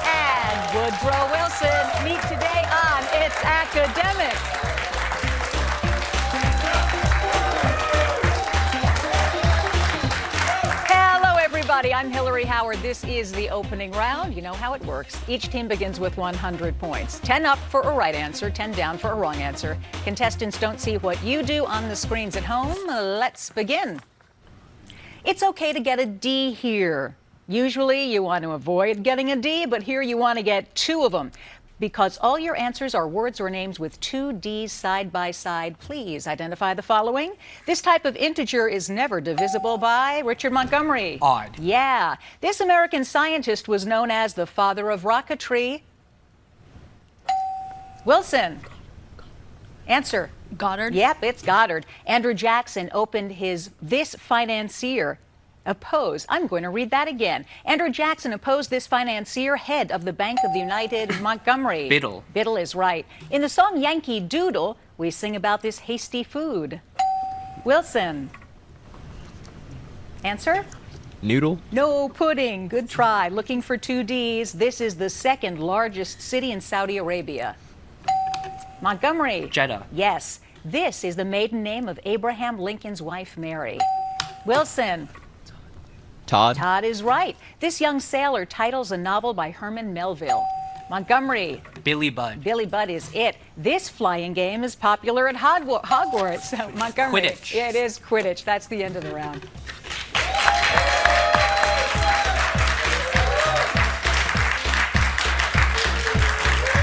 And Woodrow Wilson. Meet today on It's Academic. Hello, everybody. I'm Hillary Howard. This is the opening round. You know how it works. Each team begins with 100 points. 10 up for a right answer, 10 down for a wrong answer. Contestants don't see what you do on the screens at home. Let's begin. It's okay to get a D here. Usually you want to avoid getting a D, but here you want to get 2 of them. Because all your answers are words or names with 2 Ds side by side, please identify the following. This type of integer is never divisible by Richard Montgomery. Odd. Yeah. This American scientist was known as the father of rocketry. Wilson. Answer. Goddard. Yep, it's Goddard. Andrew Jackson opened this financier. I'm going to read that again. Andrew Jackson opposed this financier, head of the Bank of the United, Montgomery. Biddle. Biddle is right. In the song Yankee Doodle, we sing about this hasty food. Wilson. Answer? Noodle. No, pudding. Good try. Looking for 2 Ds. This is the 2nd largest city in Saudi Arabia. Montgomery. Jeddah. Yes. This is the maiden name of Abraham Lincoln's wife, Mary. Wilson. Todd. Todd is right. This young sailor titles a novel by Herman Melville. Montgomery. Billy Budd. Billy Budd is it. This flying game is popular at Hogwarts. Montgomery. Quidditch. Yeah, it is Quidditch. That's the end of the round.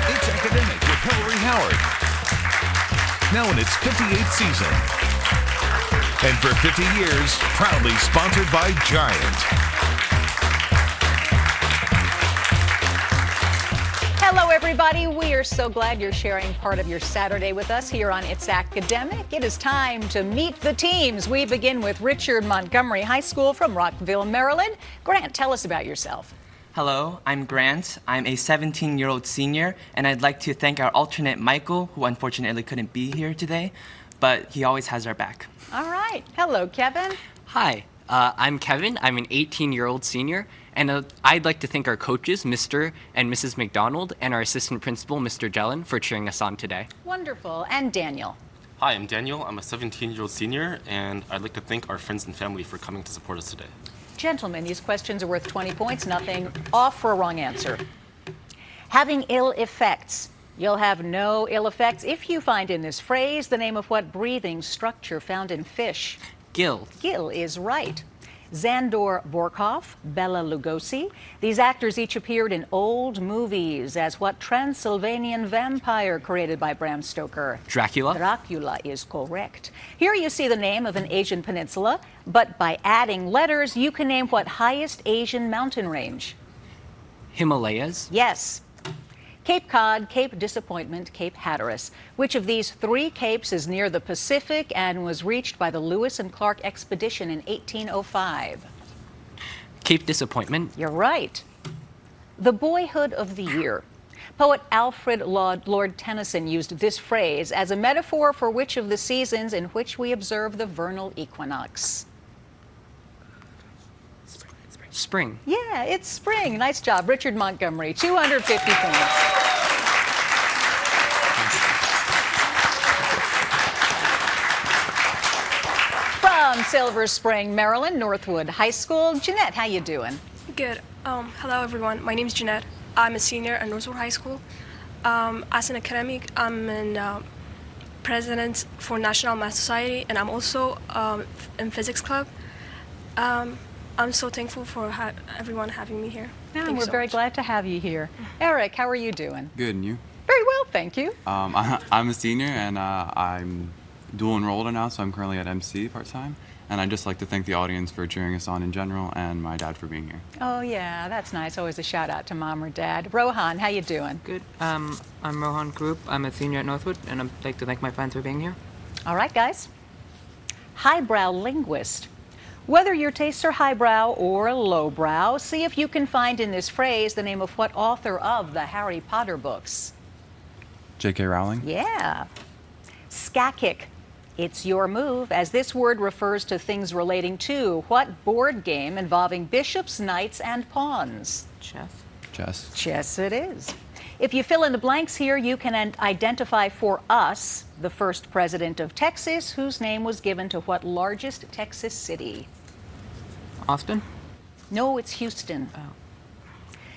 It's Academic with Hillary Howard. Now in its 58th season. And for 50 years, proudly sponsored by Giant. Hello, everybody. We are so glad you're sharing part of your Saturday with us here on It's Academic. It is time to meet the teams. We begin with Richard Montgomery High School from Rockville, Maryland. Grant, tell us about yourself. Hello, I'm Grant. I'm a 17-year-old senior, and I'd like to thank our alternate Michael, who unfortunately couldn't be here today, but he always has our back. All right. Hello, Kevin. Hi, I'm Kevin. I'm an 18-year-old senior, and I'd like to thank our coaches, Mr. and Mrs. McDonald, and our assistant principal, Mr. Jellin, for cheering us on today. Wonderful. And Daniel. Hi, I'm Daniel. I'm a 17-year-old senior, and I'd like to thank our friends and family for coming to support us today. Gentlemen, these questions are worth 20 points, nothing off for a wrong answer. Having ill effects. You'll have no ill effects if you find in this phrase the name of what breathing structure found in fish. Gill. Gill is right. Zandor Vorkov, Bela Lugosi. These actors each appeared in old movies as what Transylvanian vampire created by Bram Stoker? Dracula. Dracula is correct. Here you see the name of an Asian peninsula, but by adding letters, you can name what highest Asian mountain range? Himalayas. Yes. Cape Cod, Cape Disappointment, Cape Hatteras. Which of these 3 capes is near the Pacific and was reached by the Lewis and Clark expedition in 1805? Cape Disappointment. You're right. The boyhood of the year. Poet Alfred Lord Tennyson used this phrase as a metaphor for which of the seasons in which we observe the vernal equinox? Spring. Yeah, it's spring. Nice job. Richard Montgomery, 250 points. From Silver Spring, Maryland, Northwood High School. Jeanette, how you doing? Good. Hello, everyone. My name is Jeanette. I'm a senior at Northwood High School. As an academic, I'm in president for National Math Society, and I'm also in physics club. I'm so thankful for everyone having me here. Yeah, Thanks we're so very much. glad to have you here. Eric, how are you doing? Good, and you? Very well, thank you. I'm a senior, and I'm dual enrolled now, so I'm currently at MC part-time. And I'd just like to thank the audience for cheering us on in general, and my dad for being here. Oh, yeah, that's nice. Always a shout out to Mom or Dad. Rohan, how you doing? Good. I'm Rohan Group. I'm a senior at Northwood, and I'd like to thank my friends for being here. All right, guys. Highbrow linguist. Whether your tastes are highbrow or lowbrow, see if you can find in this phrase the name of what author of the Harry Potter books? J.K. Rowling? Yeah. Skakic. It's your move, as this word refers to things relating to what board game involving bishops, knights, and pawns? Chess. Chess. Chess it is. If you fill in the blanks here, you can identify for us the first president of Texas, whose name was given to what largest Texas city? Austin. No, it's Houston.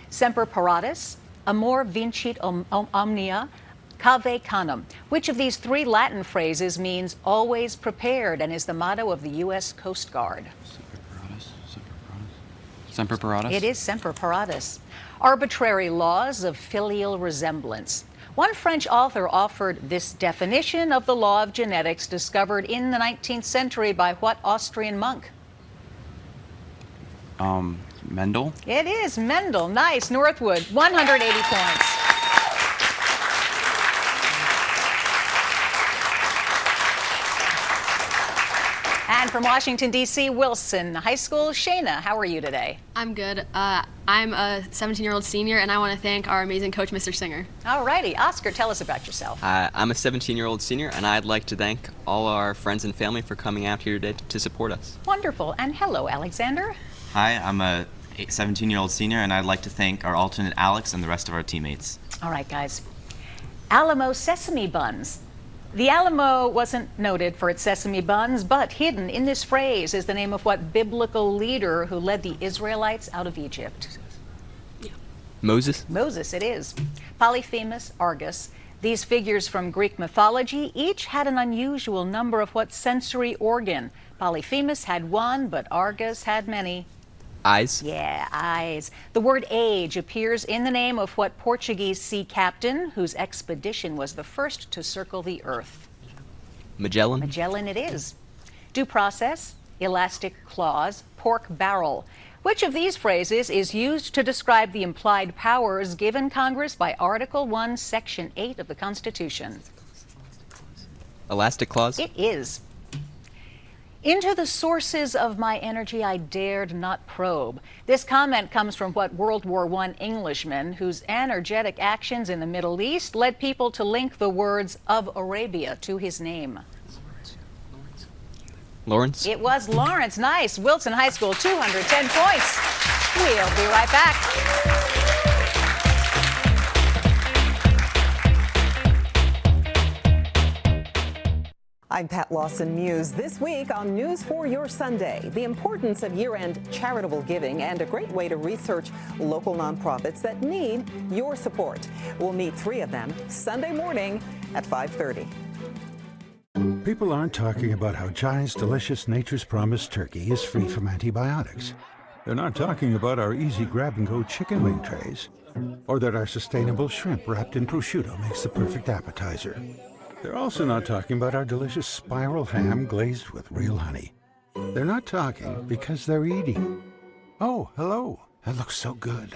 Semper paratus, amor vincit omnia, cave canem. Which of these three Latin phrases means always prepared and is the motto of the U.S. Coast Guard? Semper paratus. It is semper paratus. Arbitrary laws of filial resemblance. One French author offered this definition of the law of genetics discovered in the 19th century by what Austrian monk? Mendel. It is Mendel. Nice. Northwood, 180 points. And from Washington, D.C., Wilson High School, Shayna, how are you today? I'm good. I'm a 17-year-old senior, and I want to thank our amazing coach, Mr. Singer. All righty. Oscar, tell us about yourself. I'm a 17-year-old senior, and I'd like to thank all our friends and family for coming out here today to support us. Wonderful. And hello, Alexander. Hi, I'm a 17-year-old senior, and I'd like to thank our alternate Alex and the rest of our teammates. All right, guys. Alamo sesame buns. The Alamo wasn't noted for its sesame buns, but hidden in this phrase is the name of what biblical leader who led the Israelites out of Egypt? Moses? Moses, it is. Polyphemus, Argus. These figures from Greek mythology each had an unusual number of what sensory organ? Polyphemus had one, but Argus had many. Eyes? Yeah, eyes. The word age appears in the name of what Portuguese sea captain whose expedition was the first to circle the earth? Magellan? Magellan it is. Due process, elastic clause, pork barrel. Which of these phrases is used to describe the implied powers given Congress by Article 1, Section 8 of the Constitution? Elastic clause? It is. Into the sources of my energy I dared not probe. This comment comes from what World War I Englishman whose energetic actions in the Middle East led people to link the words of Arabia to his name. Lawrence? It was Lawrence. Nice. Wilson High School, 210 points. We'll be right back. I'm Pat Lawson-Muse. This week on News for Your Sunday, the importance of year-end charitable giving and a great way to research local nonprofits that need your support. We'll meet 3 of them Sunday morning at 5:30. People aren't talking about how Giant's delicious Nature's Promise turkey is free from antibiotics. They're not talking about our easy grab-and-go chicken wing trays, or that our sustainable shrimp wrapped in prosciutto makes the perfect appetizer. They're also not talking about our delicious spiral ham glazed with real honey. They're not talking because they're eating. Oh, hello. That looks so good.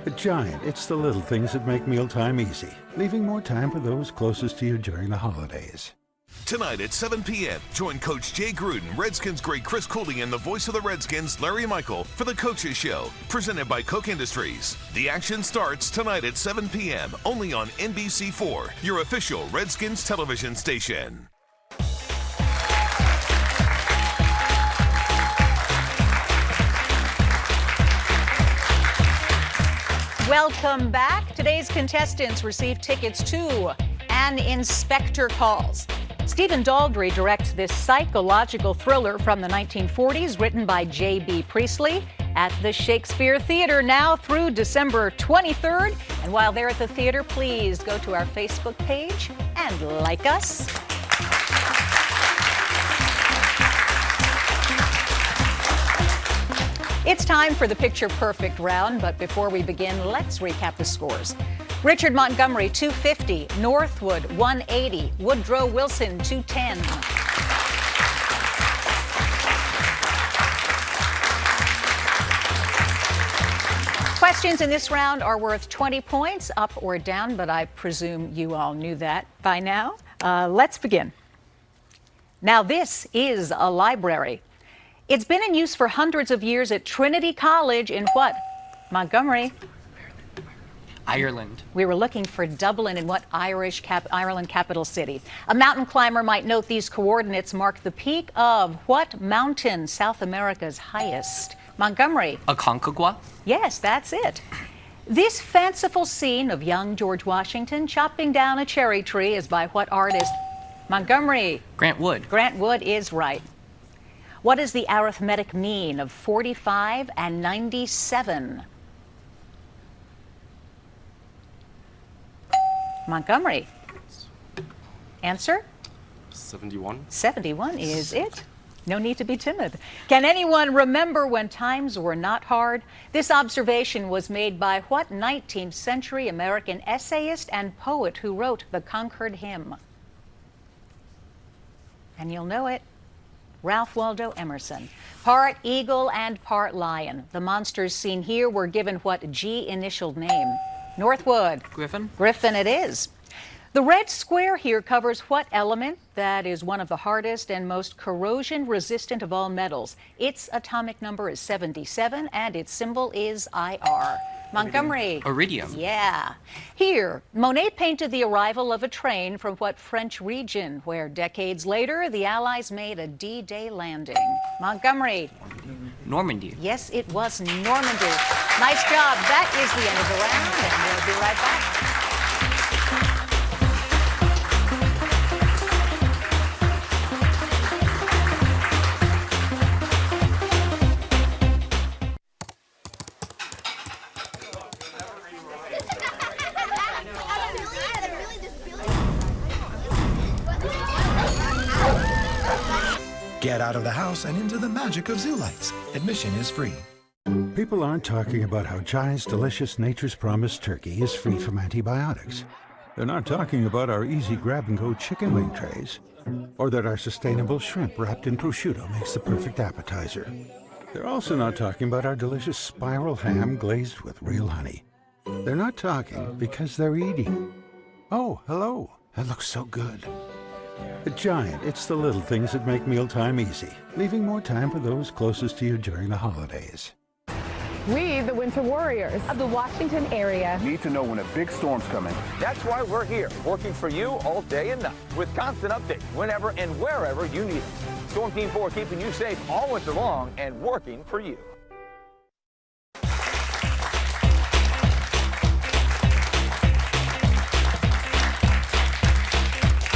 At Giant, it's the little things that make mealtime easy, leaving more time for those closest to you during the holidays. Tonight at 7 p.m., join Coach Jay Gruden, Redskins great Chris Cooley, and the voice of the Redskins, Larry Michael, for the Coaches Show, presented by Koch Industries. The action starts tonight at 7 p.m., only on NBC4, your official Redskins television station. Welcome back. Today's contestants receive tickets to An Inspector Calls. Stephen Daldry directs this psychological thriller from the 1940s, written by J.B. Priestley, at the Shakespeare Theater now through December 23rd. And while they're at the theater, please go to our Facebook page and like us. It's time for the Picture Perfect round, but before we begin, let's recap the scores. Richard Montgomery, 250. Northwood, 180. Woodrow Wilson, 210. Questions in this round are worth 20 points, up or down, but I presume you all knew that by now. Let's begin. Now, this is a library. It's been in use for hundreds of years at Trinity College in what? Montgomery. Ireland. We were looking for Dublin and what Ireland capital city. A mountain climber might note these coordinates mark the peak of what mountain, South America's highest? Montgomery. Aconcagua? Yes, that's it. This fanciful scene of young George Washington chopping down a cherry tree is by what artist? Montgomery. Grant Wood. Grant Wood is right. What is the arithmetic mean of 45 and 97? Montgomery. Answer? 71. 71 is it. No need to be timid. Can anyone remember when times were not hard? This observation was made by what 19th century American essayist and poet who wrote the Concord Hymn? And you'll know it. Ralph Waldo Emerson. Part eagle and part lion. The monsters seen here were given what G-initialed name? Northwood. Griffin. Griffin it is. The red square here covers what element that is one of the hardest and most corrosion-resistant of all metals? Its atomic number is 77, and its symbol is IR. Montgomery. Iridium. Yeah. Here, Monet painted the arrival of a train from what French region, where decades later the Allies made a D-Day landing? Montgomery. Normandy. Yes, it was Normandy. Nice job. That is the end of the round, and we'll be right back. Get out of the house and into the magic of zoo lights. Admission is free. People aren't talking about how Giant's delicious Nature's Promise turkey is free from antibiotics. They're not talking about our easy grab-and-go chicken wing trays, or that our sustainable shrimp wrapped in prosciutto makes the perfect appetizer. They're also not talking about our delicious spiral ham glazed with real honey. They're not talking because they're eating. Oh, hello. That looks so good. At Giant, it's the little things that make mealtime easy, leaving more time for those closest to you during the holidays. We, the Winter Warriors of the Washington area, need to know when a big storm's coming. That's why we're here, working for you all day and night, with constant updates whenever and wherever you need us. Storm Team 4 keeping you safe all winter long and working for you.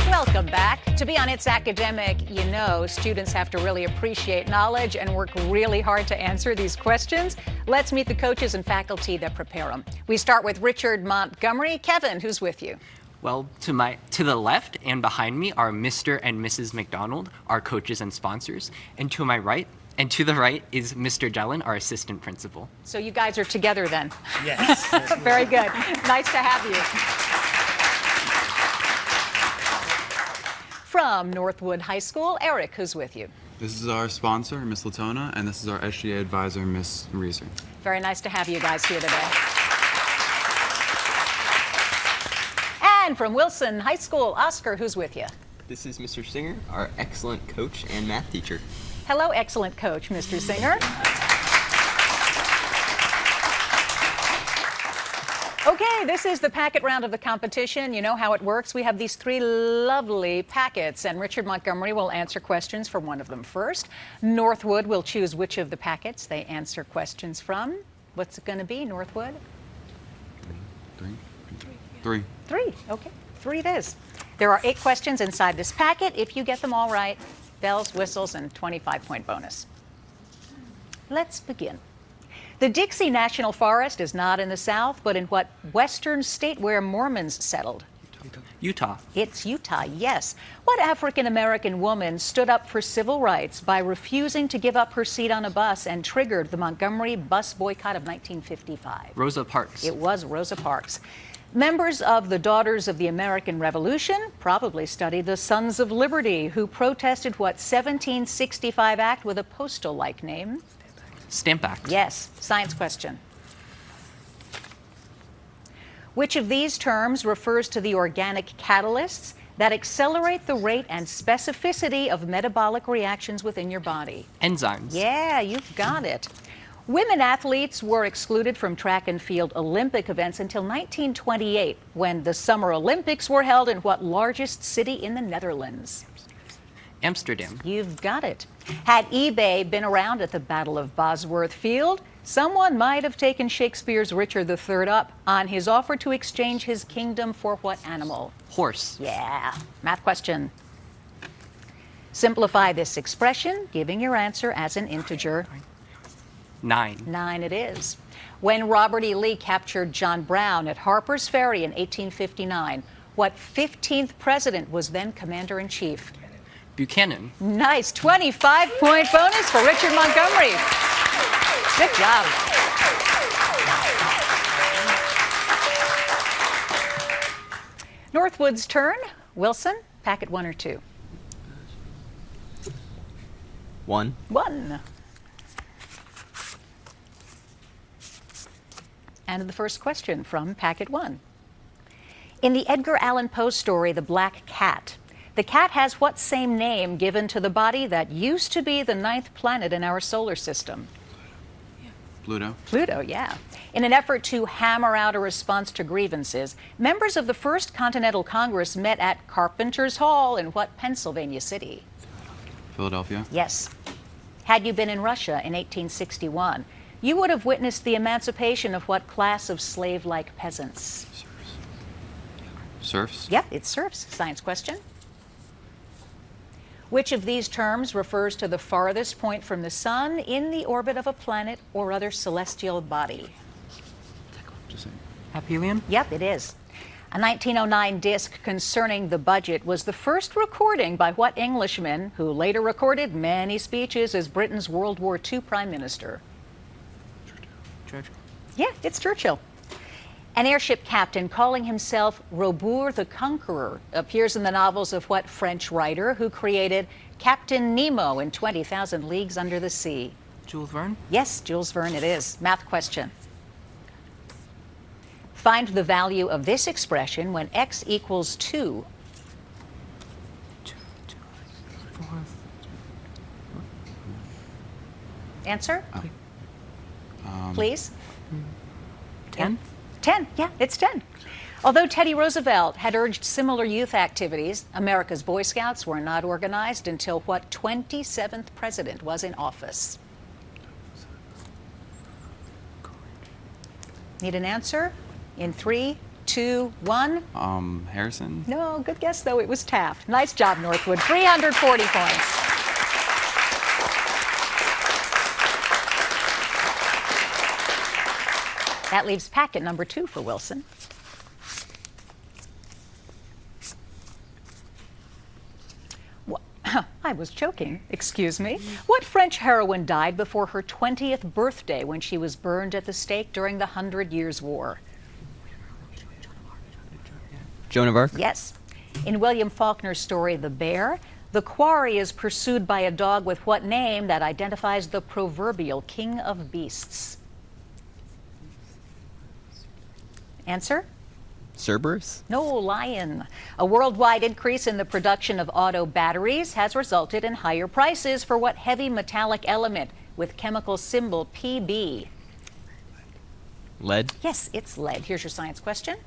Welcome back. To be on It's Academic, you know students have to really appreciate knowledge and work really hard to answer these questions. Let's meet the coaches and faculty that prepare them. We start with Richard Montgomery. Kevin, who's with you? Well, to the left and behind me are Mr. and Mrs. McDonald, our coaches and sponsors. And to my right, and to the right is Mr. Jellin, our assistant principal. So you guys are together then? Yes. Very good. Nice to have you. From Northwood High School, Eric, who's with you? This is our sponsor, Miss Latona, and this is our SGA advisor, Miss Reeser. Very nice to have you guys here today. And from Wilson High School, Oscar, who's with you? This is Mr. Singer, our excellent coach and math teacher. Hello, excellent coach, Mr. Singer. Okay, this is the packet round of the competition. You know how it works. We have these three lovely packets, and Richard Montgomery will answer questions from one of them first. Northwood will choose which of the packets they answer questions from. What's it going to be, Northwood? Three. Three, okay. Three it is. There are 8 questions inside this packet. If you get them all right, bells, whistles, and 25-point bonus. Let's begin. The Dixie National Forest is not in the South, but in what western state where Mormons settled? Utah. It's Utah, yes. What African-American woman stood up for civil rights by refusing to give up her seat on a bus and triggered the Montgomery bus boycott of 1955? Rosa Parks. It was Rosa Parks. Members of the Daughters of the American Revolution probably studied the Sons of Liberty, who protested what 1765 act with a postal-like name? Stamp Act. Yes. Science question. Which of these terms refers to the organic catalysts that accelerate the rate and specificity of metabolic reactions within your body? Enzymes. Yeah, you've got it. Women athletes were excluded from track and field Olympic events until 1928, when the Summer Olympics were held in what largest city in the Netherlands? Amsterdam. You've got it. Had eBay been around at the Battle of Bosworth Field, someone might have taken Shakespeare's Richard III up on his offer to exchange his kingdom for what animal? Horse. Yeah. Math question. Simplify this expression, giving your answer as an integer. 9. 9 it is. When Robert E. Lee captured John Brown at Harper's Ferry in 1859, what 15th president was then commander-in-chief? Buchanan. Nice. 25-point bonus for Richard Montgomery. Good job. Northwood's turn. Wilson, packet 1 or 2? 1. 1. And the first question from packet 1. In the Edgar Allan Poe story, The Black Cat, the cat has what same name given to the body that used to be the 9th planet in our solar system? Pluto. Pluto, yeah. In an effort to hammer out a response to grievances, members of the First Continental Congress met at Carpenter's Hall in what Pennsylvania city? Philadelphia. Yes. Had you been in Russia in 1861, you would have witnessed the emancipation of what class of slave-like peasants? Serfs. Yep, it's serfs. Science question. Which of these terms refers to the farthest point from the sun in the orbit of a planet or other celestial body? Aphelion? Yep, it is. A 1909 disc concerning the budget was the first recording by what Englishman, who later recorded many speeches as Britain's World War II Prime Minister? Churchill. Yeah, it's Churchill. An airship captain calling himself Robur the Conqueror appears in the novels of what French writer who created Captain Nemo in 20,000 Leagues Under the Sea? Jules Verne? Yes, Jules Verne it is. Math question. Find the value of this expression when x equals 2. 4. Answer? Please? 10? 10, yeah, it's 10. Although Teddy Roosevelt had urged similar youth activities, America's Boy Scouts were not organized until what 27th president was in office? Need an answer? In 3, 2, 1? Harrison. No, good guess though, it was Taft. Nice job, Northwood. 340 points. That leaves packet number 2 for Wilson. I was joking, excuse me. What French heroine died before her 20th birthday when she was burned at the stake during the 100 Years' War? Joan of Arc? Yes. In William Faulkner's story, The Bear, the quarry is pursued by a dog with what name that identifies the proverbial king of beasts? Answer? Cerberus? No, lion. A worldwide increase in the production of auto batteries has resulted in higher prices for what heavy metallic element with chemical symbol PB? Lead? Yes, it's lead. Here's your science question.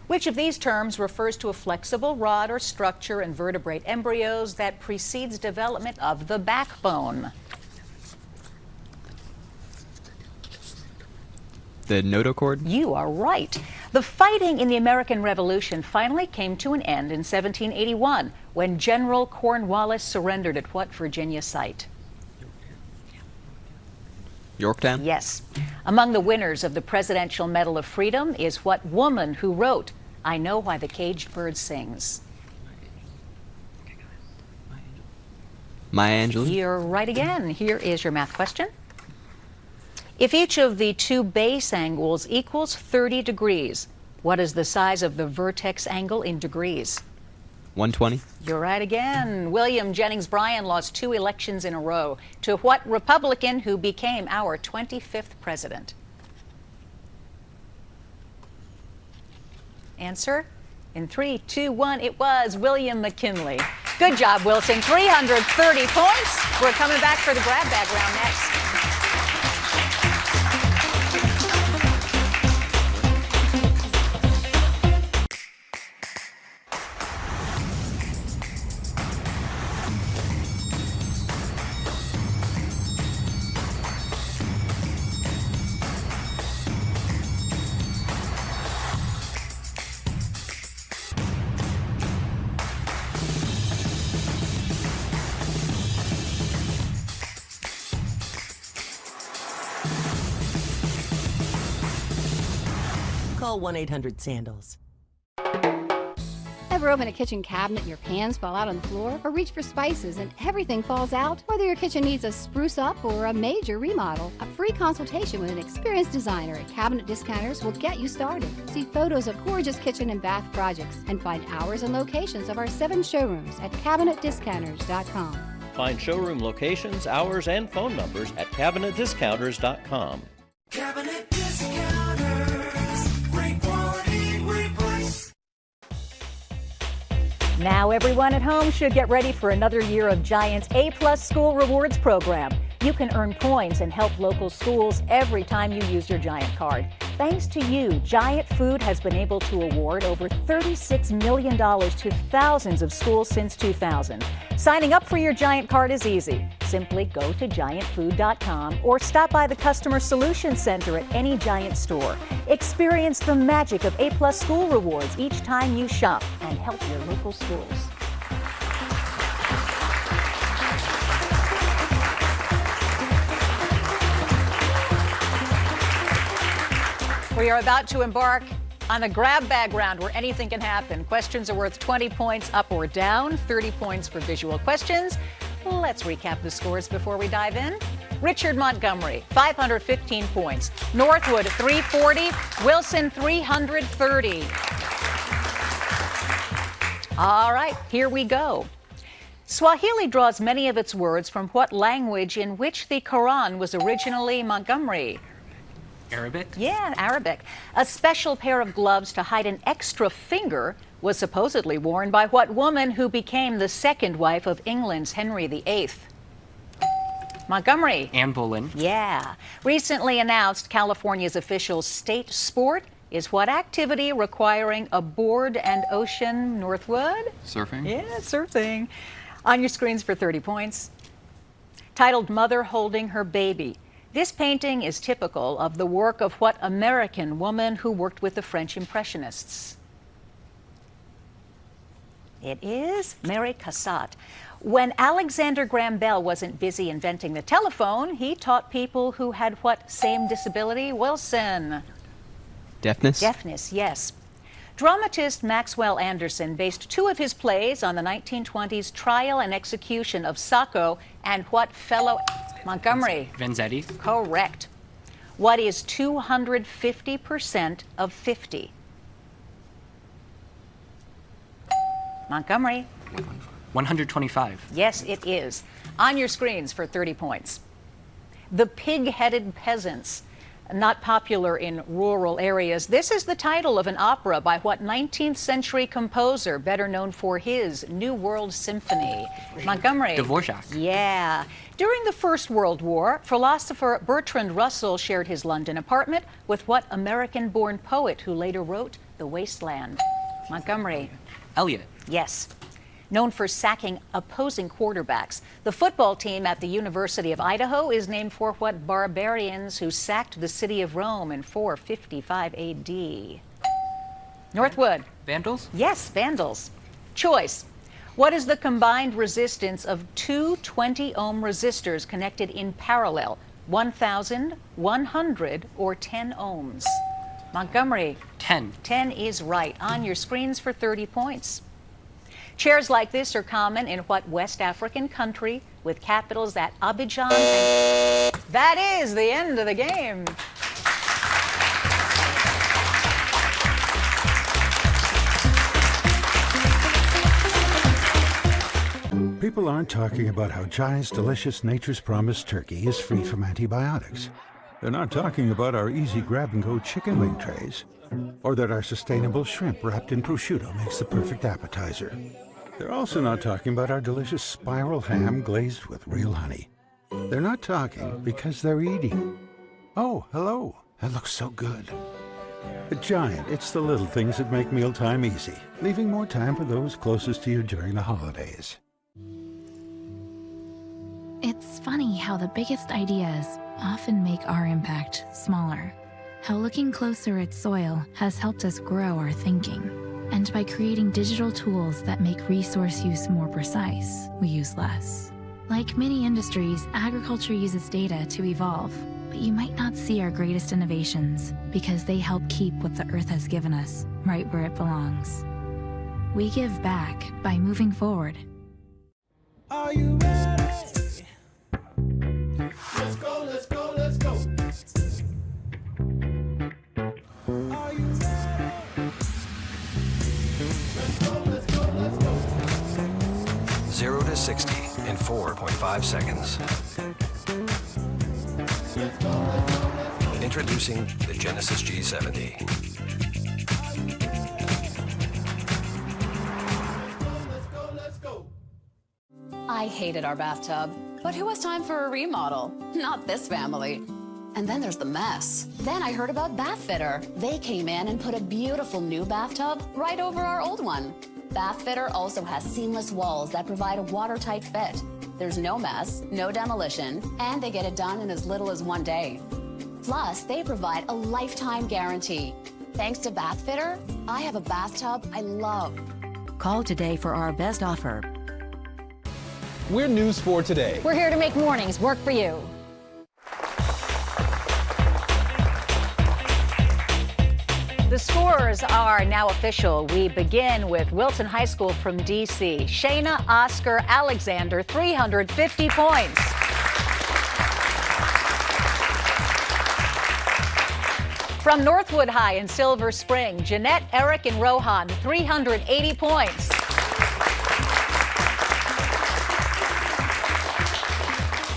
Which of these terms refers to a flexible rod or structure in vertebrate embryos that precedes development of the backbone? The notochord? You are right. The fighting in the American Revolution finally came to an end in 1781 when General Cornwallis surrendered at what Virginia site? Yorktown? Yes. Among the winners of the Presidential Medal of Freedom is what woman who wrote, "I Know Why the Caged Bird Sings"? Maya Angelou? You're right again. Here is your math question. If each of the two base angles equals 30 degrees, what is the size of the vertex angle in degrees? 120? You're right again. William Jennings Bryan lost 2 elections in a row to what Republican who became our 25th president? Answer? In 3, 2, 1, it was William McKinley. Good job, Wilson. 330 points. We're coming back for the grab bag round next. call 1-800-SANDALS. Ever open a kitchen cabinet and your pans fall out on the floor? Or reach for spices and everything falls out? Whether your kitchen needs a spruce up or a major remodel, a free consultation with an experienced designer at Cabinet Discounters will get you started. See photos of gorgeous kitchen and bath projects and find hours and locations of our 7 showrooms at CabinetDiscounters.com. Find showroom locations, hours, and phone numbers at CabinetDiscounters.com. Cabinet Discounters. Great quality, great price. Now everyone at home should get ready for another year of Giant's A-Plus School Rewards program. You can earn points and help local schools every time you use your Giant card. Thanks to you, Giant Food has been able to award over $36 million to thousands of schools since 2000. Signing up for your Giant card is easy. Simply go to giantfood.com or stop by the Customer Solutions Center at any Giant store. Experience the magic of A-Plus School Rewards each time you shop and help your local schools. We are about to embark on a grab bag round where anything can happen. Questions are worth 20 points up or down, 30 points for visual questions. Let's recap the scores before we dive in. Richard Montgomery, 515 points. Northwood, 340. Wilson, 330. All right, here we go. Swahili draws many of its words from what language in which the Quran was originally, Montgomery? Arabic? Yeah, Arabic. A special pair of gloves to hide an extra finger was supposedly worn by what woman who became the second wife of England's Henry VIII? Montgomery? Anne Boleyn. Yeah. Recently announced California's official state sport is what activity requiring a board and ocean, Northwood? Surfing? Yeah, surfing. On your screens for 30 points. Titled Mother Holding Her Baby. This painting is typical of the work of what American woman who worked with the French Impressionists? It is Mary Cassatt. When Alexander Graham Bell wasn't busy inventing the telephone, he taught people who had what same disability? Wilson? Deafness? Deafness, yes. Dramatist Maxwell Anderson based 2 of his plays on the 1920s trial and execution of Sacco and what fellow... Montgomery? Vanzetti. Correct. What is 250% of 50? Montgomery? 125. Yes, it is. On your screens for 30 points. The Pig-Headed Peasants. Not popular in rural areas. This is the title of an opera by what 19th century composer, better known for his New World Symphony? Montgomery? Dvorak. Yeah. During the First World War, philosopher Bertrand Russell shared his London apartment with what American-born poet who later wrote The Wasteland? Montgomery? Eliot. Yes. Known for sacking opposing quarterbacks. The football team at the University of Idaho is named for what barbarians who sacked the city of Rome in 455 AD? Northwood? Vandals? Yes, Vandals. Choice. What is the combined resistance of 2 20-ohm resistors connected in parallel? 1,000, 100, or 10 ohms? Montgomery? 10. 10 is right. On your screens for 30 points. Chairs like this are common in what West African country with capitals at Abidjan? And that is the end of the game. People aren't talking about how Giant's delicious Nature's Promise turkey is free from antibiotics. They're not talking about our easy grab-and-go chicken wing trays, or that our sustainable shrimp wrapped in prosciutto makes the perfect appetizer. They're also not talking about our delicious spiral ham glazed with real honey. They're not talking because they're eating. Oh, hello. That looks so good. At Giant, it's the little things that make mealtime easy, leaving more time for those closest to you during the holidays. It's funny how the biggest ideas often make our impact smaller. How looking closer at soil has helped us grow our thinking. And by creating digital tools that make resource use more precise, we use less. Like many industries, agriculture uses data to evolve. But you might not see our greatest innovations because they help keep what the Earth has given us right where it belongs. We give back by moving forward. Are you ready? Let's go, let's go, let's go. Are you ready? Let's go, let's go, let's go. 0 to 60 in 4.5 seconds. Introducing the Genesis G70. I hated our bathtub, but who has time for a remodel? Not this family. And then there's the mess. Then I heard about Bath Fitter. They came in and put a beautiful new bathtub right over our old one. Bath Fitter also has seamless walls that provide a watertight fit. There's no mess, no demolition, and they get it done in as little as 1 day. Plus, they provide a lifetime guarantee. Thanks to Bath Fitter, I have a bathtub I love. Call today for our best offer. We're News 4 Today. We're here to make mornings work for you. The scores are now official. We begin with Wilson High School from D.C. Shayna Oscar Alexander, 350 points. From Northwood High in Silver Spring, Jeanette, Eric, and Rohan, 380 points.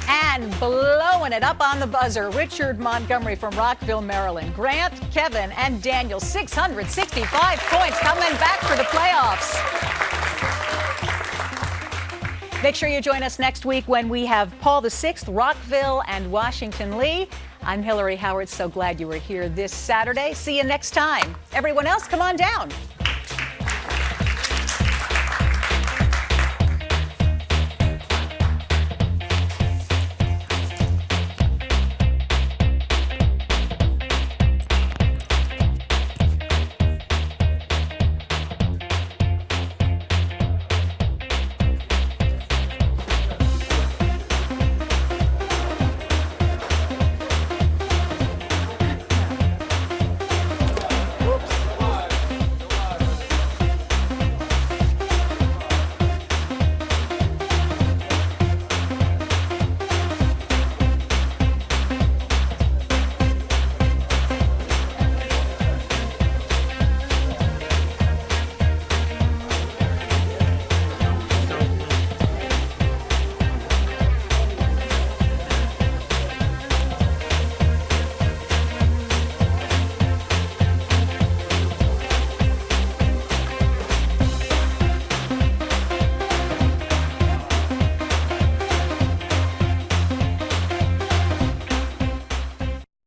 And blowing it up on the buzzer, Richard Montgomery from Rockville, Maryland. Grant, Kevin, and Daniel, 665 points, coming back for the playoffs. Make sure you join us next week when we have Paul VI, Rockville, and Washington Lee. I'm Hillary Howard. So glad you were here this Saturday. See you next time. Everyone else, come on down.